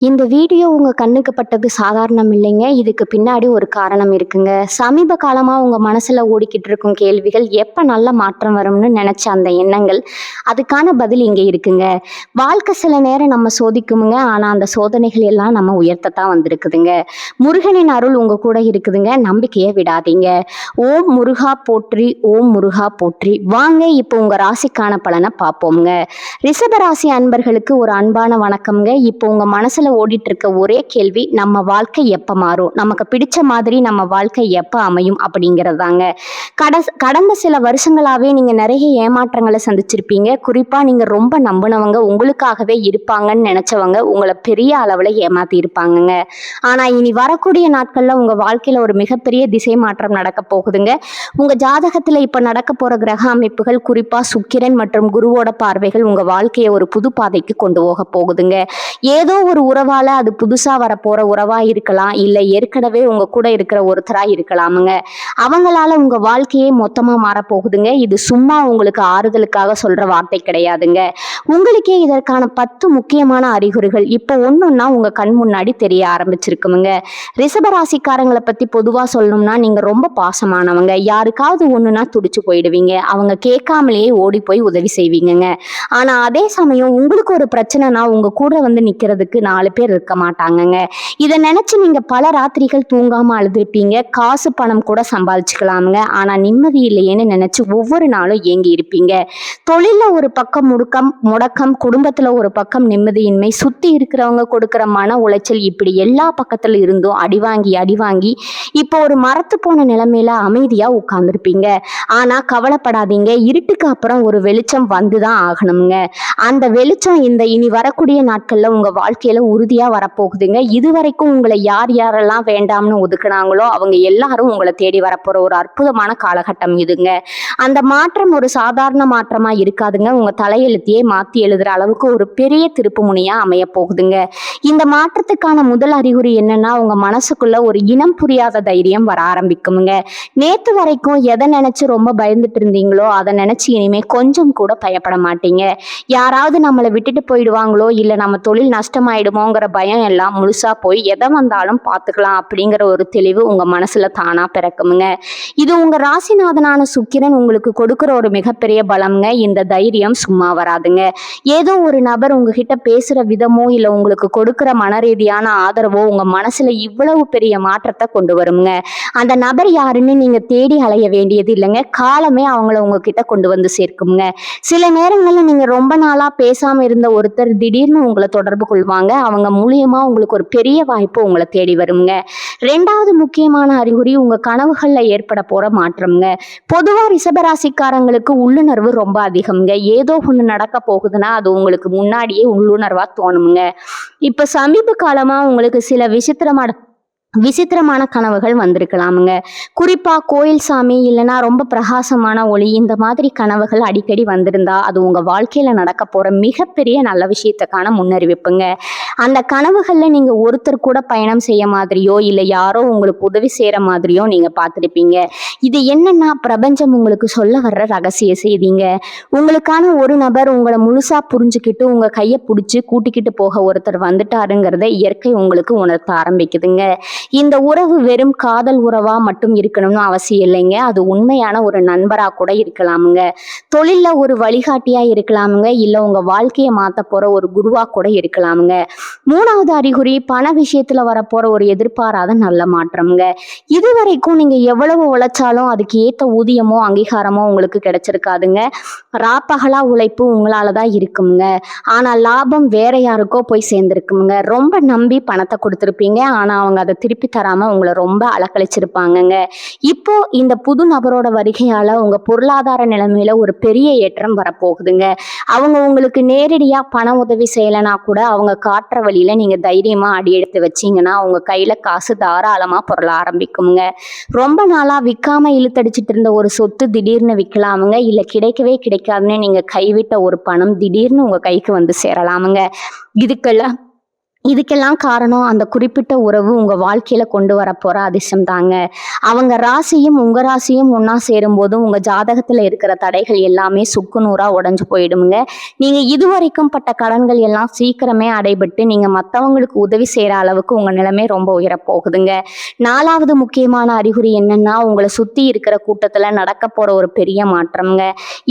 இந்த வீடியோ உங்க கண்ணுக்கு பட்டது சாதாரணம் இல்லைங்க. இதுக்கு பின்னாடி ஒரு காரணம் இருக்குங்க. சமீப காலமா உங்க மனசுல ஓடிக்கிட்டு இருக்கும் கேள்விகள், எப்ப நல்ல மாற்றம் வரும்னு நினைச்ச அந்த எண்ணங்கள், அதுக்கான பதில் இங்க இருக்குங்க. வாழ்க்கை சில நேரம் நம்ம சோதிக்குமுங்க. ஆனா அந்த சோதனைகள் எல்லாம் நம்ம உயர்த்தத்தான் வந்திருக்குதுங்க. முருகனின் அருள் உங்க கூட இருக்குதுங்க. நம்பிக்கையை விடாதீங்க. ஓம் முருகா போற்றி, ஓம் முருகா போற்றி. வாங்க இப்போ உங்க ராசிக்கான பலனை பார்ப்போம்ங்க. ரிஷப ராசி அன்பர்களுக்கு ஒரு அன்பான வணக்கம்ங்க. இப்போ உங்க மனசுல ஓடிட்டு இருக்க ஒரே கேள்வி, நம்ம வாழ்க்கை எப்ப மாறும், நமக்கு பிடிச்ச மாதிரி நம்ம வாழ்க்கை எப்ப அமையும் அப்படிங்கிறதாங்க. கடந்த சில வருஷங்களாவே நீங்க நிறைய ஏமாற்றங்களை சந்திச்சிருப்பீங்க. குறிப்பா நீங்க ரொம்ப நம்பினவங்க, உங்களுக்காகவே இருப்பாங்கன்னு நினைச்சவங்க உங்களை பெரிய அளவுல ஏமாத்தி இருப்பாங்கங்க. ஆனா இனி வரக்கூடிய நாட்கள்ல உங்க வாழ்க்கையில ஒரு மிகப்பெரிய திசை மாற்றம் நடக்க போகுதுங்க. உங்க ஜாதகத்துல இப்ப நடக்க போற கிரக அமைப்புகள், குறிப்பா சுக்கிரன் மற்றும் குருவோட பார்வைகள் உங்க வாழ்க்கையை ஒரு புது பாதைக்கு கொண்டு போக போகுதுங்க. ஏதோ ஒரு உறவால அது புதுசா வரப்போற உறவா இருக்கலாம், இல்ல ஏற்கனவே உங்க கூட இருக்கிற ஒருத்தரா இருக்கலாமுங்க. அவங்களால உங்க வாழ்க்கையே மொத்தமா மாறப்போகுதுங்க. இது சும்மா உங்களுக்கு ஆறுதலுக்காக சொல்ற வார்த்தை கிடையாதுங்க. உங்களுக்கே இதற்கான 10 முக்கியமான அறிகுறிகள் இப்ப ஒன்னொன்னா உங்க கண் முன்னாடி தெரிய ஆரம்பிச்சிருக்குமுங்க. ரிஷபராசிக்காரங்களை பத்தி பொதுவா சொல்லணும்னா, நீங்க ரொம்ப பாசமானவங்க. யாருக்காவது ஒண்ணுன்னா துடிச்சு போயிடுவீங்க. அவங்க கேட்காமலேயே ஓடி போய் உதவி செய்வீங்கங்க. ஆனா அதே சமயம் உங்களுக்கு ஒரு பிரச்சனைனா உங்க கூட வந்து நிக்கிறதுக்கு 4 பேர் இருக்க மாட்டாங்கங்க. இதை நினைச்சு நீங்க பல ராத்திரிகள் தூங்காம அழுதுருப்பீங்க. காசு பணம் கூட சம்பாதிச்சுக்கலாமுங்க. ஆனா நிம்மதி இல்லையேன்னு நினைச்சு ஒவ்வொரு நாளும் ஏங்கி இருப்பீங்க. தொழில ஒரு பக்கம் முடக்கம், குடும்பத்துல ஒரு பக்கம் நிம்மதியின்மை, சுத்தி இருக்கிறவங்க கொடுக்கிற மன உளைச்சல், இப்படி எல்லா பக்கத்துல இருந்தும் அடி வாங்கி இப்போ ஒரு மரத்து போன நிலைமையில அமைதியா உட்கார்ந்துருப்பீங்க. ஆனா கவலைப்படாதீங்க, இருட்டுக்கு அப்புறம் ஒரு வெளிச்சம் வந்துதான் ஆகணுங்க. அந்த வெளிச்சம் இந்த இனி வரக்கூடிய நாட்கள்ல உங்க வாழ்க்கையில உறுதியா வரப்போகுதுங்க. இதுவரைக்கும் உங்களை யார் யாரெல்லாம் வேண்டாம்னு ஒதுக்குனாங்களோ அவங்க எல்லாரும் உங்களை தேடி வரப்போற ஒரு அற்புதமான காலகட்டம் இதுங்க. அந்த மாற்றம் ஒரு சாதாரண மாற்றமா இருக்காதுங்க. உங்க தலையெழுத்தையே மாத்தி எழுதுற அளவுக்கு ஒரு பெரிய திருப்பு முனையா அமைய போகுதுங்க. இந்த மாற்றத்துக்கான முதல் அறிகுறி என்னன்னா, உங்க மனசுக்குள்ள ஒரு இனம் புரியாத தைரியம் வர ஆரம்பிக்குமுங்க. நேத்து வரைக்கும் எதை நினைச்சு ரொம்ப பயந்துட்டு இருந்தீங்களோ அதை நினைச்சு இனிமே கொஞ்சம் கூட பயப்பட மாட்டீங்க. யாராவது நம்மளை விட்டுட்டு போயிடுவாங்களோ, இல்ல நம்ம தொழில் நஷ்டமாயிடுமோங்கிற பயம் எல்லாம் முழுசா போய் எதை வந்தாலும் பார்த்துக்கலாம் அப்படிங்கிற ஒரு தெளிவு உங்க மனசுல தானா பிறக்குமுங்க. இது உங்க ராசிநாதனான சுக்கிரன் உங்களுக்கு கொடுக்கிற ஒரு மிகப்பெரிய பலம்ங்க. இந்த தைரியம் சும்மா வராதுங்க. ஏதோ ஒரு நபர் உங்ககிட்ட பேசுற விதமோ இல்ல உங்களுக்கு கொடுக்கிற மன ரீதியான ஆதரவோ உங்க மனசுல இவ்வளவு பெரிய மாற்றத்தை கொண்டு வருங்க. அந்த நபர் யாருன்னு நீங்க தேடி அலைய வேண்டியது இல்லைங்க. காலமே அவங்கள உங்ககிட்ட கொண்டு வந்து சேர்க்குங்க. சில நேரங்கள்ல நீங்க ரொம்ப நாளா பேசாம இருந்த ஒருத்தர் திடீர்னு உங்களை தொடர்பு கொள்வாங்க. அவங்க மூலியமா உங்களுக்கு ஒரு பெரிய வாய்ப்பு உங்களை தேடி வருங்க. 2வது முக்கியமான அறிகுறி, உங்க கனவுகள்ல ஏற்பட போற மாற்றம்ங்க. பொதுவா ரிஷபராசிக்காரங்களுக்கு உள்ளுணர்வு ரொம்ப அதிகம்ங்க. ஏதோ ஒண்ணு நடக்க போகுதுன்னா அது உங்களுக்கு முன்னாடியே உள்ளுணர்வா தோணுங்க. இப்ப சமீப காலமா உங்களுக்கு சில விசித்திரமான கனவுகள் வந்திருக்கலாமுங்க. குறிப்பா கோயில் சாமி இல்லைன்னா ரொம்ப பிரகாசமான ஒளி, இந்த மாதிரி கனவுகள் அடிக்கடி வந்திருந்தா அது உங்க வாழ்க்கையில நடக்க போற மிகப்பெரிய நல்ல விஷயத்துக்கான முன்னறிவிப்புங்க. அந்த கனவுகள்ல நீங்க ஒருத்தர் கூட பயணம் செய்ய மாதிரியோ இல்ல யாரோ உங்களுக்கு உதவி செய்யற மாதிரியோ நீங்க பார்த்துருப்பீங்க. இது என்னன்னா, பிரபஞ்சம் உங்களுக்கு சொல்ல வர்ற ரகசிய செய்திங்க. உங்களுக்கான ஒரு நபர் உங்களை முழுசா புரிஞ்சுக்கிட்டு உங்க கையை பிடிச்சி கூட்டிக்கிட்டு போக ஒருத்தர் வந்துட்டாருங்கிறத இயற்கை உங்களுக்கு உணர்த்த ஆரம்பிக்குதுங்க. இந்த உறவு வெறும் காதல் உறவா மட்டும் இருக்கணும்னு அவசியம் இல்லைங்க. அது உண்மையான ஒரு நண்பரா கூட இருக்கலாமுங்க. தொழில்ல ஒரு வழிகாட்டியா இருக்கலாமுங்க. இல்ல உங்க வாழ்க்கையை மாத்த போற ஒரு குருவா கூட இருக்கலாமுங்க. 3வது அறிகுறி, பண விஷயத்துல வரப்போற ஒரு எதிர்பாராத நல்ல மாற்றம்ங்க. இதுவரைக்கும் நீங்க எவ்வளவு உழைச்சாலும் அதுக்கு ஏத்த ஊதியமோ அங்கீகாரமோ உங்களுக்கு கிடைச்சிருக்காதுங்க. ராப்பகலா உழைப்பு உங்களாலதான் இருக்குங்க. ஆனா லாபம் வேற யாருக்கோ போய் சேர்ந்திருக்குங்க. ரொம்ப நம்பி பணத்தை கொடுத்துருப்பீங்க. ஆனா அவங்க அதை திருப்பி தராம உங்களை ரொம்ப அலக்கழிச்சிருப்பாங்கங்க. இப்போ இந்த புது நபரோட வருகையால உங்க பொருளாதார நிலைமையில ஒரு பெரிய ஏற்றம் வரப்போகுதுங்க. அவங்க உங்களுக்கு நேரடியா பண உதவி செய்யலைன்னா கூட அவங்க காட்டுற வழியில நீங்க தைரியமா அடி எடுத்து வச்சீங்கன்னா உங்க கையில காசு தாராளமா பொருள ஆரம்பிக்குங்க. ரொம்ப நாளா விற்காம இழுத்தடிச்சிட்டு இருந்த ஒரு சொத்து திடீர்னு விற்கலாமுங்க. இல்ல கிடைக்கவே கிடைக்காதுன்னு நீங்க கைவிட்ட ஒரு பணம் திடீர்னு உங்க கைக்கு வந்து சேரலாமுங்க. இதுக்கெல்லாம் இதுக்கெல்லாம் காரணம் அந்த குறிப்பிட்ட உறவு உங்க வாழ்க்கையில கொண்டு வரப்போற அதிர்ஷ்டம் தாங்க. அவங்க ராசியும் உங்க ராசியும் ஒண்ணா சேரும்போது உங்க ஜாதகத்துல இருக்கிற தடைகள் எல்லாமே சுக்கு நூறா உடைஞ்சு போயிடுமுங்க. நீங்க இதுவரைக்கும் பட்ட கடன்கள் எல்லாம் சீக்கிரமே அடைபட்டு நீங்க மத்தவங்களுக்கு உதவி செய்யற அளவுக்கு உங்க நிலைமை ரொம்ப உயரப் போகுதுங்க. 4வது முக்கியமான அறிகுறி என்னன்னா, உங்களை சுத்தி இருக்கிற கூட்டத்துல நடக்க போற ஒரு பெரிய மாற்றம்ங்க.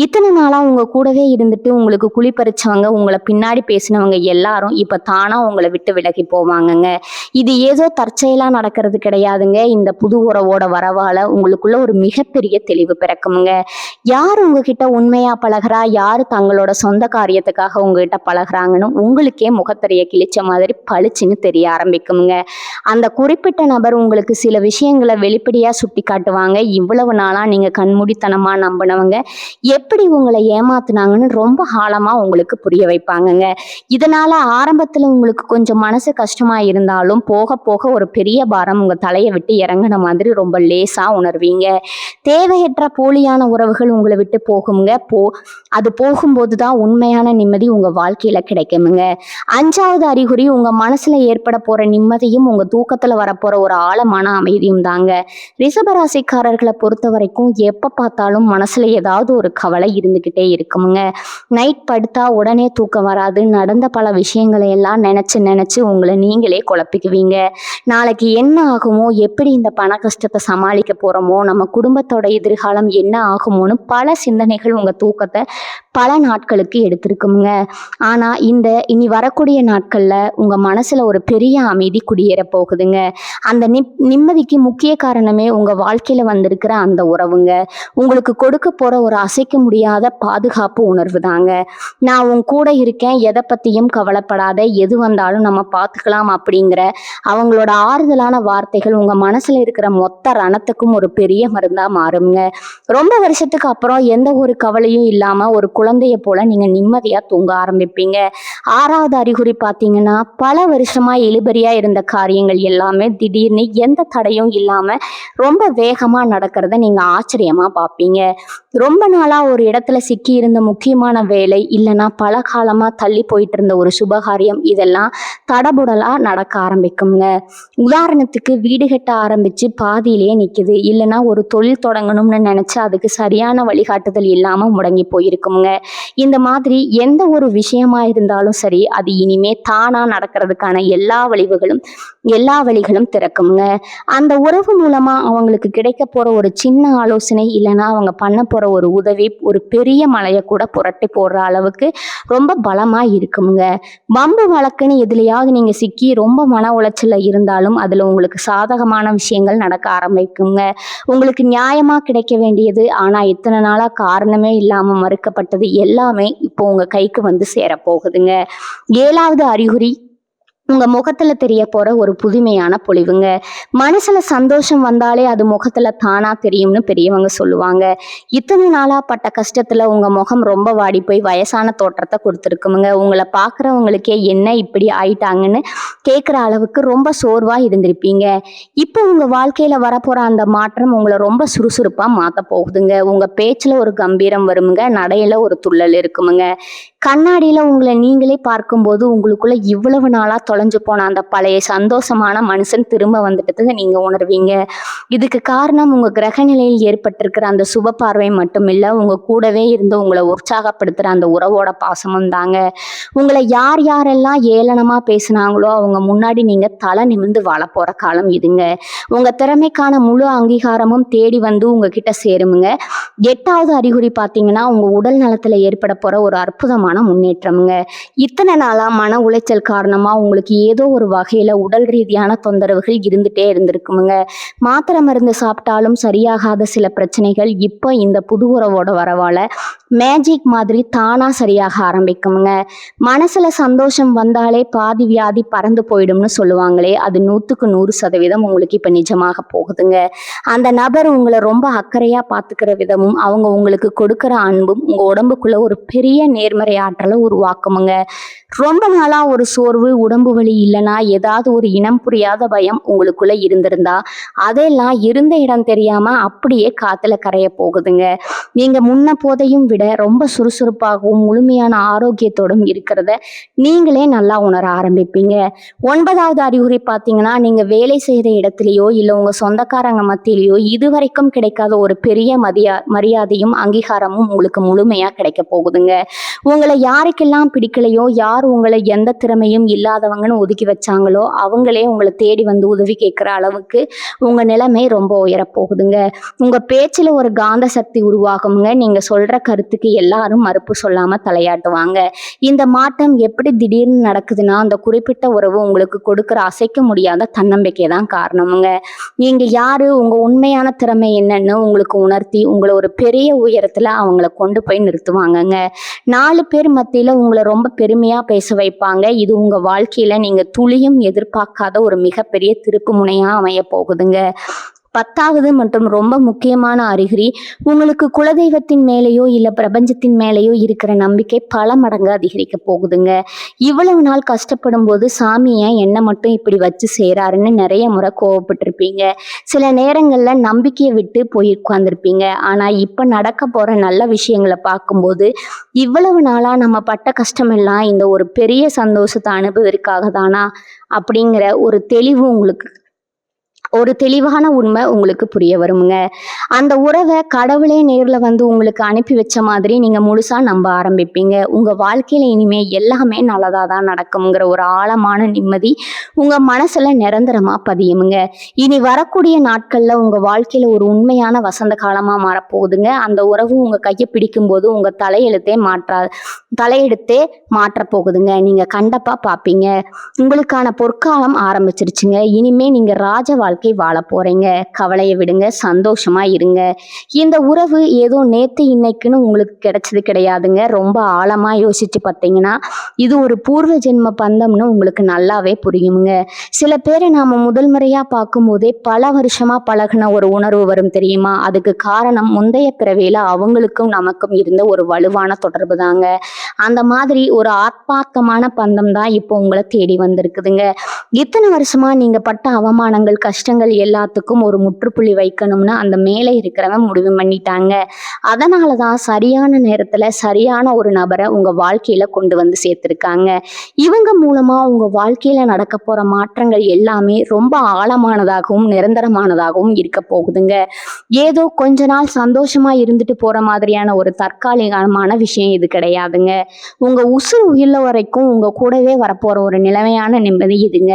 இத்தனை நாளா உங்க கூடவே இருந்துட்டு உங்களுக்கு குழிப்பறிச்சவங்க, உங்களை பின்னாடி பேசினவங்க எல்லாரும் இப்ப தானா உங்களை விட்டு விலகி போவாங்கங்க. இது ஏதோ தற்செயலா நடக்கிறது கிடையாதுங்க. இந்த புது உறவோட வரவால உங்களுக்குள்ள ஒரு மிகப்பெரிய தெளிவு பிறக்குமுங்க. யார் உங்ககிட்ட உண்மையா பழகுறா, யாரு தங்களோட சொந்த காரியத்துக்காக உங்ககிட்ட பழகுறாங்கன்னு உங்களுக்கே முகத்திரைய கிழிச்ச மாதிரி பளிச்சுன்னு தெரிய ஆரம்பிக்குமுங்க. அந்த குறிப்பிட்ட நபர் உங்களுக்கு சில விஷயங்களை வெளிப்படையா சுட்டி காட்டுவாங்க. இவ்வளவு நாளா நீங்க கண்மூடித்தனமா நம்பினவங்க எப்படி உங்களை ஏமாத்துனாங்கன்னு ரொம்ப ஆழமா உங்களுக்கு புரிய வைப்பாங்கங்க. இதனால ஆரம்பத்துல உங்களுக்கு கொஞ்சம் மனசு கஷ்டமா இருந்தாலும் போக போக ஒரு பெரிய பாரம் உங்க தலையை விட்டு இறங்கின மாதிரி ரொம்ப லேசா உணர்வீங்க. தேவையற்ற போலியான உறவுகள் உங்களை விட்டு போகுங்க. அது போகும்போதுதான் உண்மையான நிம்மதி உங்க வாழ்க்கையில கிடைக்குமுங்க. 5வது அறிகுறி, உங்க மனசுல ஏற்பட போற நிம்மதியும் உங்க தூக்கத்துல வரப்போற ஒரு ஆழமான அமைதியும் தாங்க. ரிஷபராசிக்காரர்களை பொறுத்த வரைக்கும் எப்ப பார்த்தாலும் மனசுல ஏதாவது ஒரு கவலை இருந்துகிட்டே இருக்குமுங்க. நைட் படுத்தா உடனே தூக்கம் வராது. நடந்த பல விஷயங்களை எல்லாம் நினைச்சு உங்களை நீங்களே குழப்பிக்குவீங்க. நாளைக்கு என்ன ஆகுமோ, எப்படி இந்த பண கஷ்டத்தை சமாளிக்க போறோமோ, நம்ம குடும்பத்தோட எதிர்காலம் என்ன ஆகுமோன்னு பல சிந்தனைகள் உங்க தூக்கத்தை பல நாட்களுக்கு எடுத்திருக்குங்க. ஆனா இனி வரக்கூடிய நாட்கள்ல உங்க மனசுல ஒரு பெரிய அமைதி குடியேற போகுதுங்க. அந்த நிம்மதிக்கு முக்கிய காரணமே உங்க வாழ்க்கையில வந்திருக்கிற அந்த உறவுங்க. உங்களுக்கு கொடுக்க போற ஒரு அசைக்க முடியாத பாதுகாப்பு உணர்வு தாங்க. நான் உன் கூட இருக்கேன், எதை பத்தியும் கவலைப்படாத, எது வந்தாலும் நம்ம பார்த்துக்கலாம் அப்படிங்கிற அவங்களோட ஆறுதலான வார்த்தைகள் உங்க மனசுல இருக்கிற மொத்த ரணத்துக்கும் ஒரு பெரிய மருந்தா மாறுங்க. ரொம்ப வருஷத்துக்கு அப்புறம் எந்த ஒரு கவலையும் இல்லாம ஒரு குழந்தைய போல நீங்க நிம்மதியா தூங்க ஆரம்பிப்பீங்க. 6வது அறிகுறி பார்த்தீங்கன்னா, பல வருஷமா இழுபறியா இருந்த காரியங்கள் எல்லாமே திடீர்னு எந்த தடையும் இல்லாம ரொம்ப வேகமா நடக்கிறத நீங்க ஆச்சரியமா பார்ப்பீங்க. ரொம்ப நாளா ஒரு இடத்துல சிக்கி இருந்த முக்கியமான வேலை, இல்லைன்னா பல காலமா தள்ளி போயிட்டு இருந்த ஒரு சுபகாரியம், இதெல்லாம் தடபுடலா நடக்க ஆரம்பிக்குங்க. உதாரணத்துக்கு வீடு கட்ட ஆரம்பிச்சு பாதியிலேயே நிக்குது, இல்லைன்னா ஒரு தொழில் தொடங்கணும்னு நினைச்சு அதுக்கு சரியான வழிகாட்டுதல் இல்லாம முடங்கி போயிருக்குங்க. இந்த மாதிரி எந்த ஒரு விஷயமா இருந்தாலும் சரி, அது இனிமே தானா நடக்கிறதுக்கான எல்லா வழிகளும் திறக்குங்க. அந்த உறவு மூலமா அவங்களுக்கு கிடைக்க போற ஒரு சின்ன ஆலோசனை, இல்லைன்னா அவங்க பண்ண போற ஒரு உதவி ஒரு பெரிய மலையை கூட புரட்டி போடுற அளவுக்கு ரொம்ப பலமா இருக்குங்க. வம்பு வழக்குன்னு எதுலையாவது நீங்க சிக்கி ரொம்ப மன உளைச்சல்ல இருந்தாலும் அதுல உங்களுக்கு சாதகமான விஷயங்கள் நடக்க ஆரம்பிக்குங்க. உங்களுக்கு நியாயமா கிடைக்க வேண்டியது, ஆனா இத்தனை நாளா காரணமே இல்லாம மறுக்கப்பட்டது எல்லாமே இப்போ உங்க கைக்கு வந்து சேரப்போகுதுங்க. 7வது அறிகுறி, உங்க முகத்துல தெரிய போற ஒரு புதுமையான பொலிவுங்க. மனசுல சந்தோஷம் வந்தாலே அது முகத்துல தானா தெரியும்னு பெரியவங்க சொல்லுவாங்க. இத்தனை நாளா பட்ட கஷ்டத்துல உங்க முகம் ரொம்ப வாடி போய் வயசான தோற்றத்தை கொடுத்துருக்குமுங்க. உங்களை பாக்குறவங்களுக்கே என்ன இப்படி ஆயிட்டாங்கன்னு கேட்குற அளவுக்கு ரொம்ப சோர்வா இருந்திருப்பீங்க. இப்போ உங்க வாழ்க்கையில வரப்போற அந்த மாற்றம் உங்களை ரொம்ப சுறுசுறுப்பா மாத்த போகுதுங்க. உங்க பேச்சுல ஒரு கம்பீரம் வருமுங்க, நடையில ஒரு துள்ளல் இருக்குமுங்க. கண்ணாடியில உங்களை நீங்களே பார்க்கும்போது உங்களுக்குள்ள இவ்வளவு நாளா தொலைஞ்சு போன அந்த பழைய சந்தோஷமான மனுஷன் திரும்ப வந்துட்டதை நீங்க உணர்வீங்க. இதுக்கு காரணம் உங்க கிரக நிலையில் ஏற்பட்டிருக்கிற அந்த சுப பார்வை மட்டும் இல்ல, உங்க கூடவே இருந்து உங்களை உற்சாகப்படுத்துற அந்த உறவோட பாசமும் தாங்க. உங்களை யாரெல்லாம் ஏளனமா பேசினாங்களோ அவங்க முன்னாடி நீங்க தலை நிமிர்ந்து வாழ போற காலம் இதுங்க. உங்க திறமைக்கான முழு அங்கீகாரமும் தேடி வந்து உங்ககிட்ட சேருமுங்க. 8வது அறிகுறி பார்த்தீங்கன்னா, உங்க உடல் நலத்துல ஏற்பட போற ஒரு அற்புதமான முன்னேற்றமுங்க. இத்தனை நாளா மன உளைச்சல் காரணமா உங்களுக்கு ஏதோ ஒரு வகையில உடல் ரீதியான தொந்தரவுகள் இருந்துட்டே இருந்திருக்குமுங்க. மாத்திரை மருந்து சாப்பிட்டாலும் சரியாகாத சில பிரச்சனைகள் இப்போ இந்த புது உறவோட வரவால மேஜிக் மாதிரி தானா சரியாக ஆரம்பிக்குமுங்க. மனசுல சந்தோஷம் வந்தாலே பாதி வியாதி பறந்து போயிடும்னு சொல்லுவாங்களே, அது 100க்கு 100% உங்களுக்கு இப்ப நிஜமாக போகுதுங்க. அந்த நபர் உங்களை ரொம்ப அக்கறையா பார்த்துக்கிற விதமும் அவங்க உங்களுக்கு கொடுக்கிற அன்பும் உங்க உடம்புக்குள்ள ஒரு பெரிய நேர்மறையான ஆற்றலை உருவாக்குமுங்க. ரொம்ப நாளா ஒரு சோர்வு, உடம்பு வலி இல்லைன்னா ஏதாவது ஒரு இனம் புரியாத பயம் உங்களுக்குள்ள இருந்திருந்தா அதெல்லாம் இருந்த இடம் தெரியாம அப்படியே காத்துல கரைய போகுதுங்க. நீங்க முன்ன போதையும் விட ரொம்ப சுறுசுறுப்பாகவும் முழுமையான ஆரோக்கியத்தோடும் இருக்கிறத நீங்களே நல்லா உணர ஆரம்பிப்பீங்க. 9வது அறிகுறி பார்த்தீங்கன்னா, நீங்க வேலை செய்யற இடத்துலயோ இல்ல உங்க சொந்தக்காரங்க மத்தியிலயோ இதுவரைக்கும் கிடைக்காத ஒரு பெரிய மரியாதையும் அங்கீகாரமும் உங்களுக்கு முழுமையா கிடைக்க போகுதுங்க. உங்களை யாருக்கெல்லாம் பிடிக்கலையோ, யார் உங்களை எந்த திறமையும் இல்லாதவங்கன்னு ஒதுக்கி வச்சாங்களோ அவங்களே உங்களை தேடி வந்து உதவி கேட்கிற அளவுக்கு உங்க நிலைமை ரொம்ப உயரப்போகுதுங்க. உங்க பேச்சுல ஒரு காந்த சக்தி உருவாகுங்க. நீங்க சொல்ற கருத்துக்கு எல்லாரும் மறுப்பு சொல்லாம தலையாட்டுவாங்க. இந்த மாற்றம் எப்படி திடீர்னு நடக்குதுன்னா, அந்த குறிப்பிட்ட உறவு உங்களுக்கு கொடுக்கிற அசைக்க முடியாத தன்னம்பிக்கை தான் காரணமுங்க. நீங்க யாரு, உங்க உண்மையான திறமை என்னன்னு உங்களுக்கு உணர்த்தி உங்களை ஒரு பெரிய உயரத்துல அவங்கள கொண்டு போய் நிறுத்துவாங்கங்க. 4 பேர் மத்தியில உங்களை ரொம்ப பெருமையா பேச வைப்பாங்க. இது உங்க வாழ்க்கையில நீங்க துளியும் எதிர்பார்க்காத ஒரு மிகப்பெரிய திருப்பு முனையா அமைய போகுதுங்க. 10வது மற்றும் ரொம்ப முக்கியமான அறிகுறி, உங்களுக்கு குலதெய்வத்தின் மேலேயோ இல்ல பிரபஞ்சத்தின் மேலேயோ இருக்கிற நம்பிக்கை பல மடங்கு அதிகரிக்க போகுதுங்க. இவ்வளவு நாள் கஷ்டப்படும் போது சாமி ஏன் என்ன மட்டும் இப்படி வச்சு செய்றாருன்னு நிறைய முறை கோவப்பட்டிருப்பீங்க. சில நேரங்கள்ல நம்பிக்கையை விட்டு போய் உட்கார்ந்துருப்பீங்க. ஆனா இப்ப நடக்க போற நல்ல விஷயங்களை பார்க்கும்போது இவ்வளவு நாளா நம்ம பட்ட கஷ்டமெல்லாம் இந்த ஒரு பெரிய சந்தோஷத்தை அனுபவிற்காக தானா அப்படிங்கிற ஒரு தெளிவான உண்மை உங்களுக்கு புரிய வருங்க. அந்த உறவை கடவுளே நேர்ல வந்து உங்களுக்கு அனுப்பி வச்ச மாதிரி நீங்க முழுசா நம்ப ஆரம்பிப்பீங்க. உங்க வாழ்க்கையில இனிமே எல்லாமே நல்லதா தான் நடக்குங்கிற ஒரு ஆழமான நிம்மதி உங்க மனசுல நிரந்தரமா பதியுமுங்க. இனி வரக்கூடிய நாட்கள்ல உங்க வாழ்க்கையில ஒரு உண்மையான வசந்த காலமா மாறப்போகுதுங்க. அந்த உறவு உங்க கையை பிடிக்கும் போது உங்க தலையெடுத்தே மாற்ற போகுதுங்க. நீங்க கண்டப்பா பாப்பீங்க. உங்களுக்கான பொற்காலம் ஆரம்பிச்சிருச்சுங்க. இனிமே நீங்க ராஜ வாழ்க்கை வாழ போறீங்க. கவலையை விடுங்க, சந்தோஷமா இருங்க. இந்த உறவு ஏதோ நேத்து இன்னைக்குன்னு உங்களுக்கு கிடைச்சது கிடையாதுங்க. ரொம்ப ஆழமா யோசிச்சு பார்த்தீங்கன்னா இது ஒரு பூர்வ ஜென்ம பந்தம்னு உங்களுக்கு நல்லாவே புரியுங்க. சில பேரை நாம முதல் முறையா பார்க்கும்போதே பல வருஷமா பழகின ஒரு உணர்வு வரும் தெரியுமா? அதுக்கு காரணம் முந்தைய பிறவியில அவங்களுக்கும் நமக்கும் இருந்த ஒரு வலுவான தொடர்பு தாங்க. அந்த மாதிரி ஒரு ஆத்மார்த்தமான பந்தம் தான் இப்போ உங்களை தேடி வந்திருக்குதுங்க. இத்தனை வருஷமா நீங்க பட்ட அவமானங்கள், கஷ்டங்கள் எல்லாத்துக்கும் ஒரு முற்றுப்புள்ளி வைக்கணும்னு அந்த மேலே இருக்கிறவன் முடிவு பண்ணிட்டாங்க. அதனாலதான் சரியான நேரத்துல சரியான ஒரு நபரை உங்க வாழ்க்கையில கொண்டு வந்து சேர்த்திருக்காங்க. இவங்க மூலமா உங்க வாழ்க்கையில நடக்க போற மாற்றங்கள் எல்லாமே ரொம்ப ஆழமானதாகவும் நிரந்தரமானதாகவும் இருக்க போகுதுங்க. ஏதோ கொஞ்ச நாள் சந்தோஷமா இருந்துட்டு போற மாதிரியான ஒரு தற்காலிகமான விஷயம் இது கிடையாதுங்க. உங்க உசுறு உயிர்ல வரைக்கும் உங்க கூடவே வரப்போற ஒரு நிலைமையான நிம்மதி இதுங்க.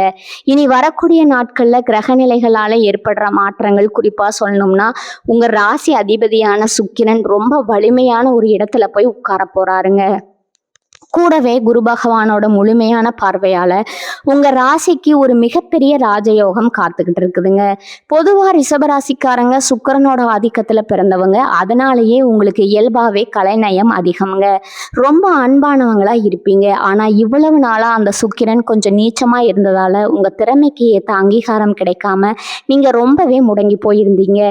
இனி வரக்கூடிய நாட்கள்ல கிரக நிலைகளால ஏற்படுற மாற்றங்கள், குறிப்பா சொல்லணும்னா உங்க ராசி அதிபதியான சுக்கிரன் ரொம்ப வலிமையான ஒரு இடத்துல போய் உட்கார போறாருங்க. கூடவே குரு பகவானோட முழுமையான பார்வையால உங்க ராசிக்கு ஒரு மிகப்பெரிய ராஜயோகம் காத்துக்கிட்டு இருக்குதுங்க. பொதுவா ரிஷபராசிக்காரங்க சுக்கிரனோட ஆதிக்கத்துல பிறந்தவங்க. அதனாலேயே உங்களுக்கு இயல்பாவே கலைநயம் அதிகம்ங்க. ரொம்ப அன்பானவங்களா இருப்பீங்க. ஆனா இவ்வளவு நாளா அந்த சுக்கிரன் கொஞ்சம் நீச்சமா இருந்ததால உங்க திறமைக்கு ஏத்த அங்கீகாரம் கிடைக்காம நீங்க ரொம்பவே முடங்கி போயிருந்தீங்க.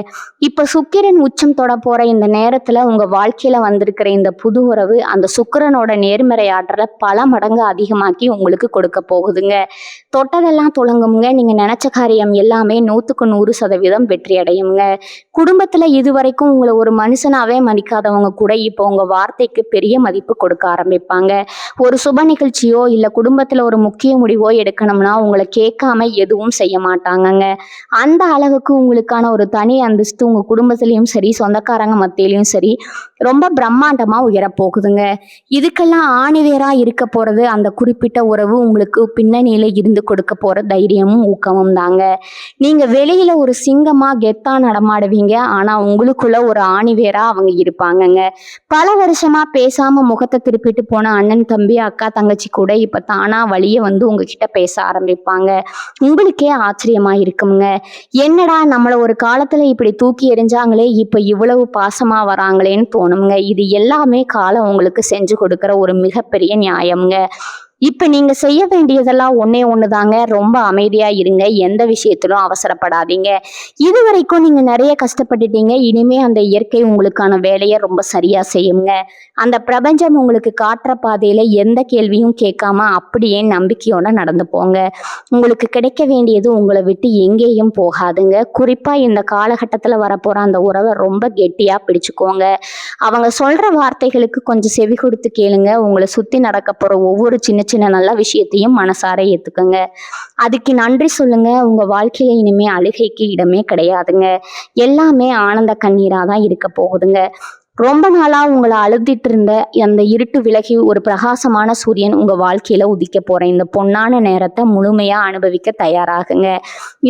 இப்ப சுக்கிரன் உச்சம் தொட போற இந்த நேரத்துல உங்க வாழ்க்கையில வந்திருக்கிற இந்த புது உறவு அந்த சுக்கிரனோட நேர்மறை ஆற்றலை பல மடங்கு அதிகமாக்கி உங்களுக்கு கொடுக்க போகுதுங்க. தொட்டதெல்லாம் தொடங்குங்க. நீங்க நினைச்ச காரியம் எல்லாமே 100% வெற்றி அடையுங்க. குடும்பத்துல இதுவரைக்கும் உங்களை ஒரு மனுஷனாவே மதிக்காதவங்க கூட இப்போ உங்க வார்த்தைக்கு பெரிய மதிப்பு கொடுக்க ஆரம்பிப்பாங்க. ஒரு சுப நிகழ்ச்சியோ இல்ல குடும்பத்துல ஒரு முக்கிய முடிவோ எடுக்கணும்னா உங்களை கேட்காம எதுவும் செய்ய மாட்டாங்கங்க. அந்த அளவுக்கு உங்களுக்கான ஒரு தனி அந்தஸ்து உங்க குடும்பத்திலயும் சரி, சொந்தக்காரங்க மத்தியிலையும் சரி ரொம்ப பிரம்மாண்டமா உயரப்போகுதுங்க. இதுக்கெல்லாம் ஆணிவேரா இருக்க போறது அந்த குறிப்பிட்ட உறவு உங்களுக்கு பின்னணியில இருந்து கொடுக்க போற தைரியமும் ஊக்கமும் தாங்க. நீங்க வெளியில ஒரு சிங்கமா கெத்தா நடமாடுவீங்க. ஆனா உங்களுக்குள்ள ஒரு ஆணிவேரா அவங்க இருப்பாங்கங்க. பல வருஷமா பேசாம முகத்தை திருப்பிட்டு போன அண்ணன், தம்பி, அக்கா, தங்கச்சி கூட இப்ப தானா வழிய வந்து உங்ககிட்ட பேச ஆரம்பிப்பாங்க. உங்களுக்கே ஆச்சரியமா இருக்குங்க. என்னடா நம்மள ஒரு காலத்துல இப்படி தூக்கி எறிஞ்சாங்களே, இப்ப இவ்வளவு பாசமா வராங்களேன்னு தோணுங்க. இது எல்லாமே காலம் உங்களுக்கு செஞ்சு கொடுக்கிற ஒரு மிகப்பெரிய நியாயம்ங்க. இப்ப நீங்க செய்ய வேண்டியதெல்லாம் ஒண்ணே ஒண்ணுதாங்க. ரொம்ப அமைதியா இருங்க. எந்த விஷயத்திலும் அவசரப்படாதீங்க. இதுவரைக்கும் நீங்க நிறைய கஷ்டப்பட்டுட்டீங்க. இனிமே அந்த இயற்கை உங்களுக்கான வேலைய ரொம்ப சரியா செய்யுங்க. அந்த பிரபஞ்சம் உங்களுக்கு காட்டுற பாதையில எந்த கேள்வியும் கேட்காம அப்படியே நம்பிக்கையோட நடந்து போங்க. உங்களுக்கு கிடைக்க வேண்டியது உங்களை விட்டு எங்கேயும் போகாதுங்க. குறிப்பா இந்த காலகட்டத்துல வரப்போற அந்த உறவை ரொம்ப கெட்டியா பிடிச்சுக்கோங்க. அவங்க சொல்ற வார்த்தைகளுக்கு கொஞ்சம் செவி கொடுத்து கேளுங்க. உங்களை சுத்தி நடக்க போற ஒவ்வொரு சின்ன சின்ன நல்ல விஷயத்தையும் மனசார ஏத்துக்குங்க. அதுக்கு நன்றி சொல்லுங்க. உங்க வாழ்க்கையில இனிமே அழுகைக்கு இடமே கிடையாதுங்க. எல்லாமே ஆனந்த கண்ணீரா தான் இருக்க போகுதுங்க. ரொம்ப நாளா உங்களை அழுத்திட்டு இருந்த அந்த இருட்டு விலகி ஒரு பிரகாசமான சூரியன் உங்க வாழ்க்கையில உதிக்க போற இந்த பொன்னான நேரத்தை முழுமையா அனுபவிக்க தயாராகுங்க.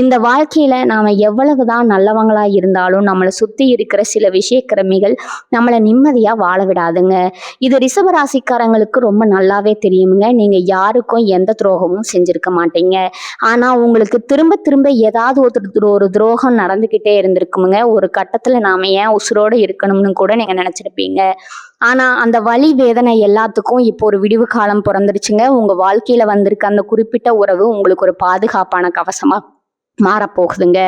இந்த வாழ்க்கையில நாம எவ்வளவுதான் நல்லவங்களா இருந்தாலும் நம்மளை சுத்தி இருக்கிற சில விஷயக்கிரமிகள் நம்மளை நிம்மதியா வாழ விடாதுங்க. இது ரிஷபராசிக்காரங்களுக்கு ரொம்ப நல்லாவே தெரியுமுங்க. நீங்க யாருக்கும் எந்த துரோகமும் செஞ்சிருக்க மாட்டீங்க. ஆனா உங்களுக்கு திரும்ப திரும்ப ஏதாவது ஒரு துரோகம் நடந்துகிட்டே இருந்திருக்குமுங்க. ஒரு கட்டத்துல நாம ஏன் உசுரோட இருக்கணும்னு கூட நீங்க நினைச்சிருப்பீங்க. ஆனா அந்த வலி வேதனை எல்லாத்துக்கும் இப்போ ஒரு விடிவு காலம் பிறந்துருச்சுங்க. உங்க வாழ்க்கையில வந்திருக்க அந்த குறிப்பிட்ட உறவு உங்களுக்கு ஒரு பாதுகாப்பான கவசமா மாறப்போகுதுங்க.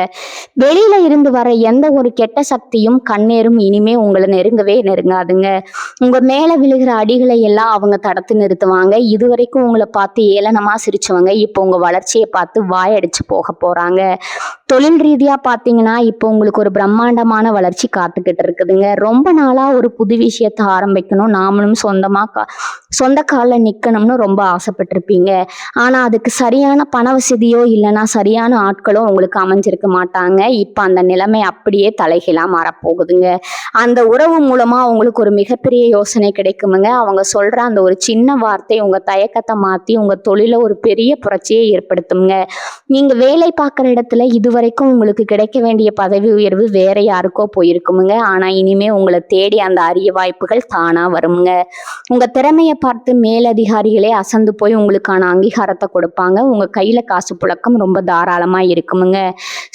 வெளியில இருந்து வர எந்த ஒரு கெட்ட சக்தியும் கண்ணேரும் இனிமே உங்களை நெருங்கவே நெருங்காதுங்க. உங்க மேல விழுகிற அடிகளை எல்லாம் அவங்க தடுத்து நிறுத்துவாங்க. இதுவரைக்கும் உங்களை பார்த்து ஏளனமா சிரிச்சவங்க இப்போ உங்க வளர்ச்சியை பார்த்து வாயடிச்சு போக போறாங்க. தொழில் ரீதியா பாத்தீங்கன்னா இப்போ உங்களுக்கு ஒரு பிரம்மாண்டமான வளர்ச்சி காத்துக்கிட்டு இருக்குதுங்க. ரொம்ப நாளா ஒரு புது விஷயத்த ஆரம்பிக்கணும், நாமளும் சொந்த காலில் நிக்கணும்னு ரொம்ப ஆசைப்பட்டிருப்பீங்க. ஆனா அதுக்கு சரியான பண வசதியோ இல்லைன்னா சரியான ஆட்களோ உங்களுக்கு அமைஞ்சிருக்க மாட்டாங்க. இப்ப அந்த நிலைமை அப்படியே தலைகீழா மாறப்போகுதுங்க. அந்த உறவு மூலமா உங்களுக்கு ஒரு மிகப்பெரிய யோசனை கிடைக்குமுங்க. அவங்க சொல்ற அந்த ஒரு சின்ன வார்த்தை உங்க தயக்கத்தை மாத்தி உங்க தொழில ஒரு பெரிய புரட்சியை ஏற்படுத்துங்க. நீங்க வேலை பார்க்குற இடத்துல இதுவரைக்கும் உங்களுக்கு கிடைக்க வேண்டிய பதவி உயர்வு வேற யாருக்கோ போயிருக்குமுங்க. ஆனா இனிமே உங்களை தேடி அந்த அரிய வாய்ப்புகள் தானா வருமுங்க. உங்க திறமையை பார்த்து மேலதிகாரிகளே அசந்து போய் உங்களுக்கான அங்கீகாரத்தை கொடுப்பாங்க. உங்க கையில காசு புழக்கம் ரொம்ப தாராளமா இருக்குமுங்க.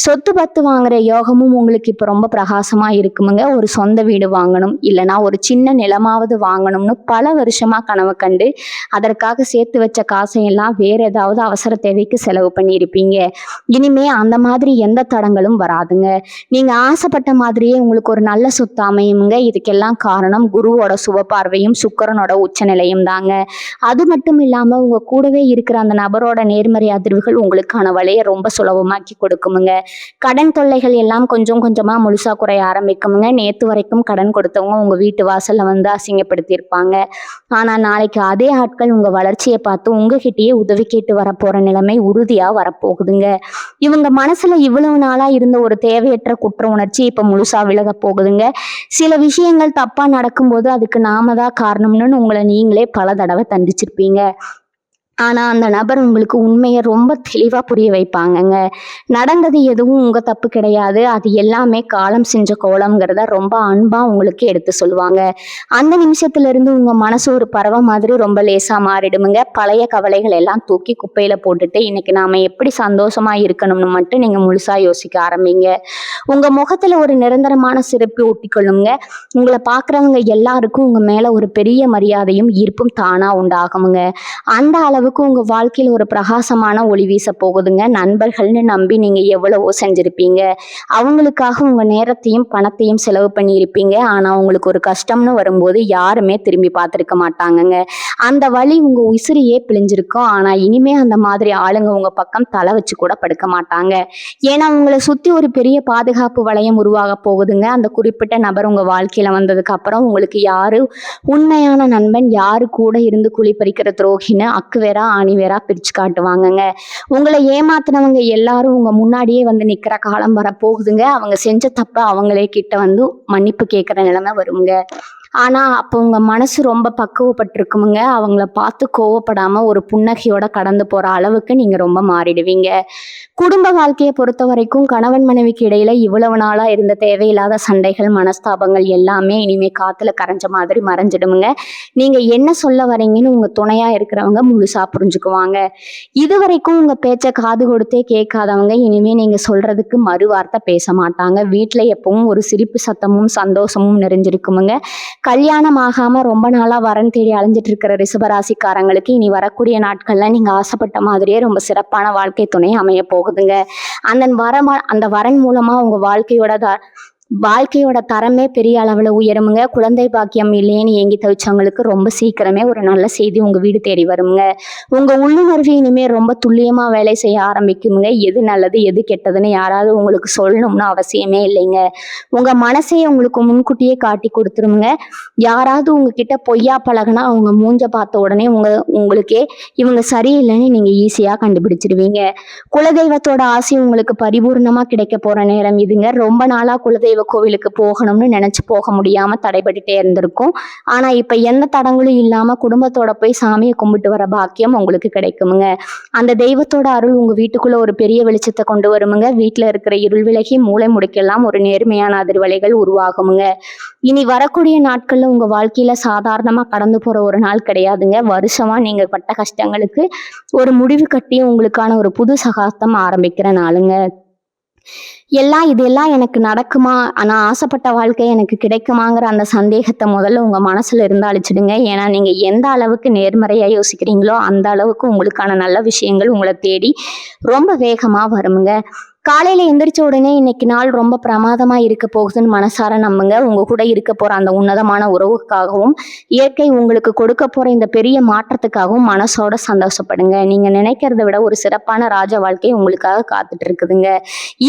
சொத்து பத்து வாங்குற யோகமும் உங்களுக்கு இப்ப ரொம்ப பிரகாசமா இருக்குமுங்க. ஒரு சொந்த வீடு வாங்கணும் இல்லைன்னா ஒரு சின்ன நிலமாவது வாங்கணும்னு பல வருஷமா கனவு கண்டு அதற்காக சேர்த்து வச்ச காசையெல்லாம் வேற ஏதாவது அவசர தேவைக்கு செலவு பண்ணியிருப்பீங்க. இனிமே அந்த மாதிரி எந்த தடங்களும் வராதுங்க. நீங்க ஆசைப்பட்ட மாதிரியே உங்களுக்கு ஒரு நல்ல சொத்து அமையுமுங்க. இதுக்கெல்லாம் காரணம் குருவோட சுப பார்வையும் சுக்கிரனோட உச்ச நிலையும் தாங்க. அது மட்டும் இல்லாம உங்க கூடவே இருக்கிற அந்த நபரோட நேர்மறை அதிர்வுகள் உங்களுக்கான வழியை ரொம்ப சுலபமாக்கி கொடுக்குமுங்க. கடன் தொல்லைகள் எல்லாம் கொஞ்சம் கொஞ்சமா முழுசா குறைய ஆரம்பிக்குமுங்க. நேத்து வரைக்கும் கடன் கொடுத்தவங்க உங்க வீட்டு வாசல்ல வந்து அசிங்கப்படுத்தி இருப்பாங்க. ஆனா நாளைக்கு அதே ஆட்கள் உங்க வளர்ச்சியை பார்த்து உங்ககிட்டயே உதவி கேட்டு வரப்போற நிலைமை உறுதியா வரப்போகுதுங்க. இவங்க மனசுல இவ்வளவு நாளா இருந்த ஒரு தேவையற்ற குற்ற உணர்ச்சி இப்ப முழுசா விலக போகுதுங்க. சில விஷயங்கள் தப்பா நடக்கும்போது அதுக்கு நாம தான் காரணம்னு உங்களை நீங்களே பல தடவை தண்டிச்சிருப்பீங்க. ஆனா அந்த நபர் உங்களுக்கு உண்மையை ரொம்ப தெளிவா புரிய வைப்பாங்கங்க. நடந்தது எதுவும் உங்க தப்பு கிடையாது, அது எல்லாமே காலம் செஞ்ச கோலம்ங்கிறத ரொம்ப அன்பா உங்களுக்கு எடுத்து சொல்லுவாங்க. அந்த நிமிஷத்துல இருந்து உங்க மனசு ஒரு பறவை மாதிரி ரொம்ப லேசா மாறிடுமுங்க. பழைய கவலைகள் எல்லாம் தூக்கி குப்பையில போட்டுட்டு இன்னைக்கு நாம எப்படி சந்தோஷமா இருக்கணும்னு மட்டும் நீங்க முழுசா யோசிக்க ஆரம்பிங்க. உங்க முகத்துல ஒரு நிரந்தரமான சிறப்பு ஒட்டிக்கொள்ளுங்க. உங்களை பாக்குறவங்க எல்லாருக்கும் உங்க மேல ஒரு பெரிய மரியாதையும் ஈர்ப்பும் தானா உண்டாகுமுங்க. அந்த அளவுக்கு உங்க வாழ்க்கையில ஒரு பிரகாசமான ஒளி வீச போகுதுங்க. நண்பர்கள்னு நம்பி நீங்க எவ்வளவோ செஞ்சிருப்பீங்க. அவங்களுக்காக உங்க நேரத்தையும் பணத்தையும் செலவு பண்ணியிருப்பீங்க. ஆனா உங்களுக்கு ஒரு கஷ்டம்னு வரும்போது யாருமே திரும்பி பார்த்திருக்க மாட்டாங்கங்க. அந்த வலி உங்க உசிரியே பிழிஞ்சிருக்கும். ஆனா இனிமே அந்த மாதிரி ஆளுங்க உங்க பக்கம் தலை வச்சு கூட படுக்க மாட்டாங்க. ஏன்னா உங்களை சுத்தி ஒரு பெரிய பாதுகாப்பு வளையம் உருவாக போகுதுங்க. அந்த குறிப்பிட்ட நபர் உங்க வாழ்க்கையில வந்ததுக்கு அப்புறம் உங்களுக்கு யாரு உண்மையான நண்பன், யாரு கூட இருந்து குழி பறிக்கிற துரோகின்னு அக்கு வேறா ஆணி வேறா பிரிச்சு காட்டுவாங்கங்க. உங்களை ஏமாத்தினவங்க எல்லாரும் உங்க முன்னாடியே வந்து நிக்கிற காலம் வர போகுதுங்க. அவங்க செஞ்ச தப்ப அவங்களே கிட்ட வந்து மன்னிப்பு கேட்கிற நிலைமை வருங்க. ஆனா அப்போ உங்க மனசு ரொம்ப பக்குவப்பட்டிருக்குமுங்க. அவங்கள பார்த்து கோவப்படாம ஒரு புன்னகையோட கடந்து போற அளவுக்கு நீங்க ரொம்ப மாறிடுவீங்க. குடும்ப வாழ்க்கையை பொறுத்த வரைக்கும் கணவன் மனைவிக்கு இடையில இவ்வளவு நாளா இருந்த தேவையில்லாத சண்டைகள் மனஸ்தாபங்கள் எல்லாமே இனிமே காத்துல கரைஞ்ச மாதிரி மறைஞ்சிடுமுங்க. நீங்க என்ன சொல்ல வரீங்கன்னு உங்க துணையா இருக்கிறவங்க முழுசா புரிஞ்சுக்குவாங்க. இது வரைக்கும் உங்க பேச்ச காது கொடுத்தே கேட்காதவங்க இனிமே நீங்க சொல்றதுக்கு மறு வார்த்தை பேச மாட்டாங்க. வீட்டுல எப்பவும் ஒரு சிரிப்பு சத்தமும் சந்தோஷமும் நிறைஞ்சிருக்குமுங்க. கல்யாணம் ஆகாம ரொம்ப நாளா வரன் தேடி அலைஞ்சிட்டு இருக்கிற ரிஷபராசிக்காரங்களுக்கு இனி வரக்கூடிய நாட்கள்ல நீங்க ஆசைப்பட்ட மாதிரியே ரொம்ப சிறப்பான வாழ்க்கை துணை அமைய போகுதுங்க. அந்த வரன் மூலமா உங்க வாழ்க்கையோட தரமே பெரிய அளவுல உயருமுங்க. குழந்தை பாக்கியம் இல்லையேன்னு ஏங்கி தவிச்சவங்களுக்கு ரொம்ப சீக்கிரமே ஒரு நல்ல செய்தி உங்க வீடு தேடி வருங்க. உங்க உள்ளுணர்வு இனிமே ரொம்ப துல்லியமா வேலை செய்ய ஆரம்பிக்குமுங்க. எது நல்லது எது கெட்டதுன்னு யாராவது உங்களுக்கு சொல்லணும்னு அவசியமே இல்லைங்க. உங்க மனசையே உங்களுக்கு முன்கூட்டியே காட்டி கொடுத்துருமுங்க. யாராவது உங்ககிட்ட பொய்யா பழகுனா அவங்க மூஞ்ச பார்த்த உடனே உங்களுக்கே இவங்க சரியில்லைன்னு நீங்க ஈஸியா கண்டுபிடிச்சிருவீங்க. குலதெய்வத்தோட ஆசை உங்களுக்கு பரிபூர்ணமா கிடைக்க போற நேரம் இதுங்க. ரொம்ப நாளா குலதெய்வ கோவிலுக்கு போகணும்னு நினைச்சு போக முடியாம தடைபட்டுட்டே இருந்திருக்கும். ஆனா இப்ப எந்த தடங்களும் இல்லாம குடும்பத்தோட போய் சாமியை கும்பிட்டு வர பாக்கியம் உங்களுக்கு கிடைக்குமுங்க. அந்த தெய்வத்தோட அருள் உங்க வீட்டுக்குள்ள ஒரு பெரிய வெளிச்சத்தை கொண்டு வருமுங்க. வீட்டுல இருக்கிற இருள் விலகி மூளை முடுக்கெல்லாம் ஒரு நேர்மையான அதிர்வலைகள் உருவாகுமுங்க. இனி வரக்கூடிய நாட்கள்ல உங்க வாழ்க்கையில சாதாரணமா கடந்து போற ஒரு நாள் கிடையாதுங்க. வருஷமா நீங்க பட்ட கஷ்டங்களுக்கு ஒரு முடிவு கட்டி உங்களுக்கான ஒரு புது சகாப்தம் ஆரம்பிக்கிற நாளுங்க. இதெல்லாம் எனக்கு நடக்குமா, நான் ஆசைப்பட்ட வாழ்க்கை எனக்கு கிடைக்குமாங்கிற அந்த சந்தேகத்தை முதல்ல உங்க மனசுல இருந்து அழிச்சிடுங்க. ஏன்னா நீங்க எந்த அளவுக்கு நேர்மறையா யோசிக்கிறீங்களோ அந்த அளவுக்கு உங்களுக்கான நல்ல விஷயங்கள் உங்களை தேடி ரொம்ப வேகமா வருமுங்க. காலையில எந்திரிச்ச உடனே இன்னைக்கு நாள் ரொம்ப பிரமாதமா இருக்க போகுதுன்னு மனசார நம்புங்க. உங்க கூட இருக்க போற அந்த உன்னதமான உறவுக்காகவும் இயற்கை உங்களுக்கு கொடுக்க போற இந்த பெரிய மாற்றத்துக்காகவும் மனசோட சந்தோஷப்படுங்க. நீங்க நினைக்கிறத விட ஒரு சிறப்பான ராஜ வாழ்க்கை உங்களுக்காக காத்துட்டு இருக்குதுங்க.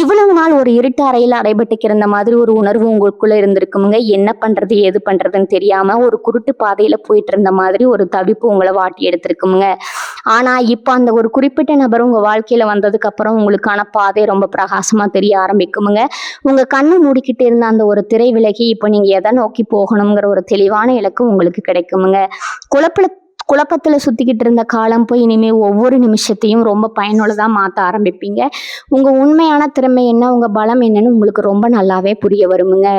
இவ்வளவு நாள் ஒரு இருட்டு அறையில அடைபட்டு கிடந்த மாதிரி ஒரு உணர்வு உங்களுக்குள்ள இருந்திருக்குமுங்க. என்ன பண்றது ஏது பண்றதுன்னு தெரியாம ஒரு குருட்டு பாதையில போயிட்டு இருந்த மாதிரி ஒரு தவிப்பு உங்களை வாட்டி எடுத்திருக்குமுங்க. ஆனா இப்ப அந்த ஒரு குறிப்பிட்ட நபர் உங்க வாழ்க்கையில வந்ததுக்கு அப்புறம் உங்களுக்கான பாதை ரொம்ப பிரகாசமா தெரிய ஆரம்பிக்குமுங்க. உங்க கண்ணு மூடிக்கிட்டு இருந்த அந்த ஒரு திரை விலகி இப்ப நீங்க எதை நோக்கி போகணுங்கிற ஒரு தெளிவான இலக்கு உங்களுக்கு கிடைக்குமுங்க. குழப்பத்துல சுத்திக்கிட்டு இருந்த காலம் போய் இனிமே ஒவ்வொரு நிமிஷத்தையும் ரொம்ப பயனுள்ளதா மாத்த ஆரம்பிப்பீங்க. உங்க உண்மையான திறமை என்ன, உங்க பலம் என்னன்னு உங்களுக்கு ரொம்ப நல்லாவே புரிய வருமுங்க.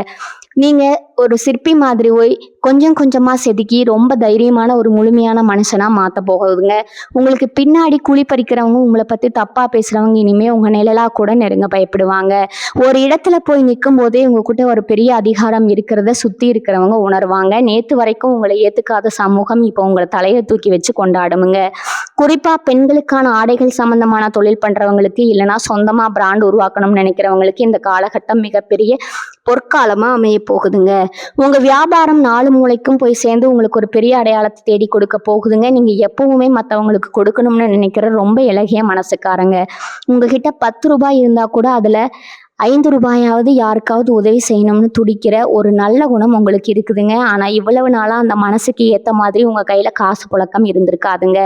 நீங்க ஒரு சிற்பி மாதிரி போய் கொஞ்சம் கொஞ்சமா செதுக்கி ரொம்ப தைரியமான ஒரு முழுமையான மனுஷனா மாத்த போகுதுங்க. உங்களுக்கு பின்னாடி குழி பறிக்கிறவங்க, உங்களை பத்தி தப்பா பேசுறவங்க இனிமே உங்க நிழலா கூட நெருங்க பயப்படுவாங்க. ஒரு இடத்துல போய் நிற்கும் போதே உங்ககிட்ட ஒரு பெரிய அதிகாரம் இருக்கிறத சுத்தி இருக்கிறவங்க உணர்வாங்க. நேத்து வரைக்கும் உங்களை ஏத்துக்காத சமூகம் இப்போ உங்களை தலையை தூக்கி வச்சு கொண்டாடுமுங்க. குறிப்பா பெண்களுக்கான ஆடைகள் சம்பந்தமான தொழில் பண்றவங்களுக்கு, இல்லைன்னா சொந்தமா பிராண்ட் உருவாக்கணும்னு நினைக்கிறவங்களுக்கு இந்த காலகட்டம் மிகப்பெரிய பொற்காலமா அமைய போகுதுங்க. உங்க வியாபாரம் 4 மூலைக்கும் போய் சேர்ந்து உங்களுக்கு ஒரு பெரிய அடையாளத்தை தேடி கொடுக்க போகுதுங்க. நீங்க எப்பவுமே மற்றவங்களுக்கு கொடுக்கணும்னு நினைக்கிற ரொம்ப இலகிய மனசுக்காரங்க. உங்ககிட்ட 10 ரூபாய் இருந்தா கூட அதுல 5 ரூபாயாவது யாருக்காவது உதவி செய்யணும்னு துடிக்கிற ஒரு நல்ல குணம் உங்களுக்கு இருக்குதுங்க. ஆனா இவ்வளவு நாளா அந்த மனசுக்கு ஏத்த மாதிரி உங்க கையில காசு புழக்கம் இருந்திருக்காதுங்க.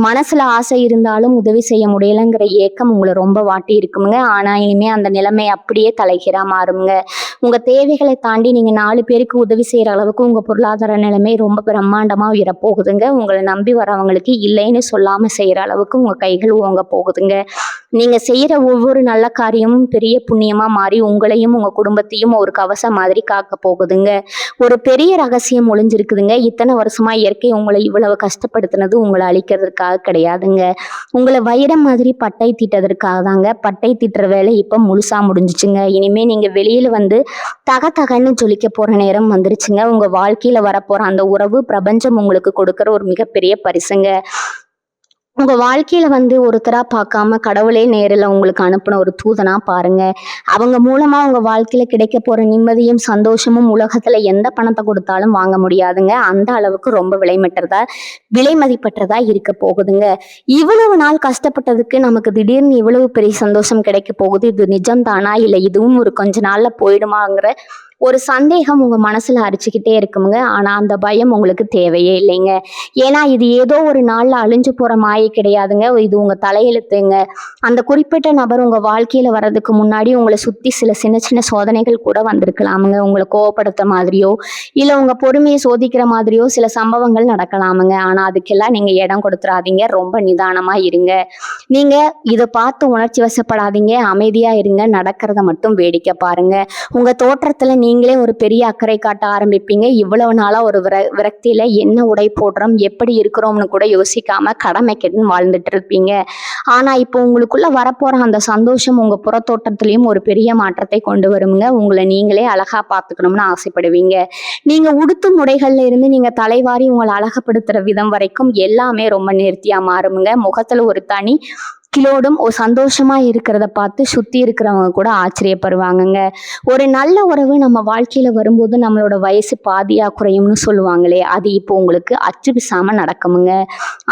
மனசுல ஆசை இருந்தாலும் உதவி செய்ய முடியலங்கிற ஏக்கம் உங்களை ரொம்ப வாட்டி இருக்குமுங்க. ஆனா இனிமே அந்த நிலைமை அப்படியே தலைகீழா மாறுங்க. உங்க தேவைகளை தாண்டி நீங்க 4 பேருக்கு உதவி செய்யற அளவுக்கு உங்க பொருளாதார நிலைமை ரொம்ப பிரம்மாண்டமா உயர போகுதுங்க. உங்களை நம்பி வரவங்களுக்கு இல்லைன்னு சொல்லாம செய்யற அளவுக்கு உங்க கைகள் ஓங்க போகுதுங்க. நீங்க செய்யற ஒவ்வொரு நல்ல காரியமும் பெரிய புண்ணியமா மாறி உங்களையும் உங்க குடும்பத்தையும் ஒரு கவசம் மாதிரி காக்க போகுதுங்க. ஒரு பெரிய ரகசியம் ஒளிஞ்சிருக்குதுங்க. இத்தனை வருஷமா இயற்கை உங்களை இவ்வளவு கஷ்டப்படுத்தினது உங்களை அழிக்கிறதுக்காக கிடையாதுங்க. உங்களை வைரம் மாதிரி பட்டை தீட்டதற்காக தாங்க. பட்டை தீட்டுற வேலை இப்ப முழுசா முடிஞ்சிச்சுங்க. இனிமே நீங்க வெளியில வந்து தகன்னு ஜொலிக்க போற நேரம் வந்துருச்சுங்க. உங்க வாழ்க்கையில வரப்போற அந்த உறவு பிரபஞ்சம் உங்களுக்கு கொடுக்கிற ஒரு மிகப்பெரிய பரிசுங்க. உங்க வாழ்க்கையில வந்து ஒருத்தரா பார்க்காம கடவுளே நேரில் உங்களுக்கு அனுப்பின ஒரு தூதனா பாருங்க. அவங்க மூலமா உங்க வாழ்க்கையில கிடைக்க போற நிம்மதியும் சந்தோஷமும் உலகத்துல எந்த பணத்தை கொடுத்தாலும் வாங்க முடியாதுங்க. அந்த அளவுக்கு ரொம்ப விலை மதிப்பற்றதா இருக்க போகுதுங்க. இவ்வளவு நாள் கஷ்டப்பட்டதுக்கு நமக்கு திடீர்னு இவ்வளவு பெரிய சந்தோஷம் கிடைக்க போகுது. இது நிஜம் தானா, இல்லை இதுவும் ஒரு கொஞ்ச நாள்ல போயிடுமாங்கிற ஒரு சந்தேகம் உங்க மனசுல அரிச்சுக்கிட்டே இருக்குமுங்க. ஆனா அந்த பயம் உங்களுக்கு தேவையே இல்லைங்க. ஏன்னா இது ஏதோ ஒரு நாள்ல அழிஞ்சு போற மாயை கிடையாதுங்க. இது உங்க தலையெழுத்துங்க. அந்த குறிப்பிட்ட நபர் உங்க வாழ்க்கையில வர்றதுக்கு முன்னாடி உங்களை சுத்தி சில சின்ன சின்ன சோதனைகள் கூட வந்திருக்கலாமுங்க. உங்களை கோவப்படுத்த மாதிரியோ இல்ல உங்க பொறுமையை சோதிக்கிற மாதிரியோ சில சம்பவங்கள் நடக்கலாமுங்க. ஆனா அதுக்கெல்லாம் நீங்க இடம் கொடுத்துறாதீங்க. ரொம்ப நிதானமா இருங்க. நீங்க இதை பார்த்து உணர்ச்சி வசப்படாதீங்க. அமைதியா இருங்க. நடக்கிறத மட்டும் வேடிக்கை பாருங்க. உங்க தோற்றத்துல நீங்களே ஒரு பெரிய அக்கறை காட்ட ஆரம்பிப்பீங்க. இவ்வளவு நாளா ஒரு விரக்தியில என்ன உடை போடுறோம், எப்படி இருக்கிறோம்னு கூட யோசிக்காம கடமைக்குன்னு வாழ்ந்துட்டு இருப்பீங்க. ஆனா இப்போ உங்களுக்குள்ள வரப்போற அந்த சந்தோஷம் உங்க புறத்தோட்டத்திலயும் ஒரு பெரிய மாற்றத்தை கொண்டு வருங்க. உங்களை நீங்களே அழகா பார்த்துக்கணும்னு ஆசைப்படுவீங்க. நீங்க உடுத்தும் உடைகள்ல இருந்து நீங்க தலைவாரி உங்களை அழகுபடுத்துற விதம் வரைக்கும் எல்லாமே ரொம்ப நேர்த்தியா மாறுமுங்க. முகத்துல ஒரு தனி கிலோடும் ஒரு சந்தோஷமா இருக்கிறத பார்த்து சுத்தி இருக்கிறவங்க கூட ஆச்சரியப்படுவாங்கங்க. ஒரு நல்ல உறவு நம்ம வாழ்க்கையில வரும்போது நம்மளோட வயசு பாதியா குறையும்னு சொல்லுவாங்களே, அது இப்போ உங்களுக்கு அச்சு பிசாம நடக்குமுங்க.